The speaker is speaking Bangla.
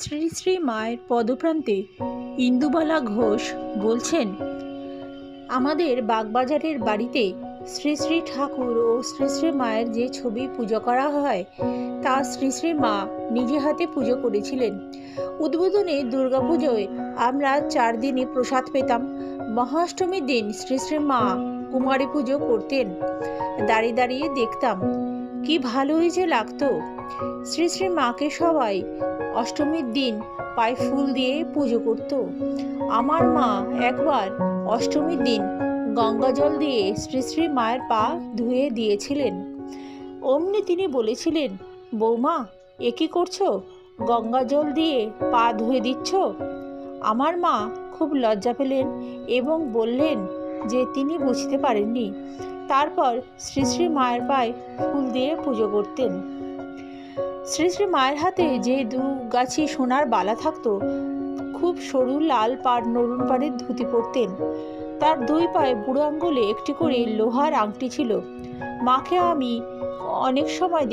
শ্রী শ্রী মায়ের পদপ্রান্তে ইন্দুবালা ঘোষ বলছেন, আমাদের বাগবাজারের বাড়িতে শ্রী শ্রী ঠাকুর ও শ্রী শ্রী মায়ের যে ছবি পুজো করা হয় তা শ্রী শ্রী মা নিজে হাতে পুজো করেছিলেন। উদ্বোধনে দুর্গাপুজোয় আমরা 4 দিনই প্রসাদ পেতাম। মহাষ্টমীর দিন শ্রী শ্রী মা কুমারী পুজো করতেন। দাঁড়িয়ে দাঁড়িয়ে দেখতাম, কি ভালোই যে লাগতো। শ্রী শ্রী মাকে সবাই অষ্টমীর দিন পায়ে ফুল দিয়ে পুজো করত। আমার মা একবার অষ্টমীর দিন গঙ্গা জল দিয়ে শ্রী শ্রী মায়ের পা ধুয়ে দিয়েছিলেন। অমনি তিনি বলেছিলেন, বৌমা, এ কি করছো? গঙ্গা জল দিয়ে পা ধুয়ে দিচ্ছ? আমার মা খুব লজ্জা পেলেন এবং বললেন যে তিনি বুঝতে পারেননি। তারপর শ্রী শ্রী মায়ের পায়ে ফুল দিয়ে পুজো করতেন। শ্রী শ্রী মায়ের হাতে যে 2 গাছি সোনার বালা থাকতো, খুব সরু লাল নরুন পাড়ের ধুতি পরতেন। তার 2 পায়ে বুড়ো আঙ্গুলে একটি করে লোহার আংটি ছিল। মাকে আমি অনেক সময়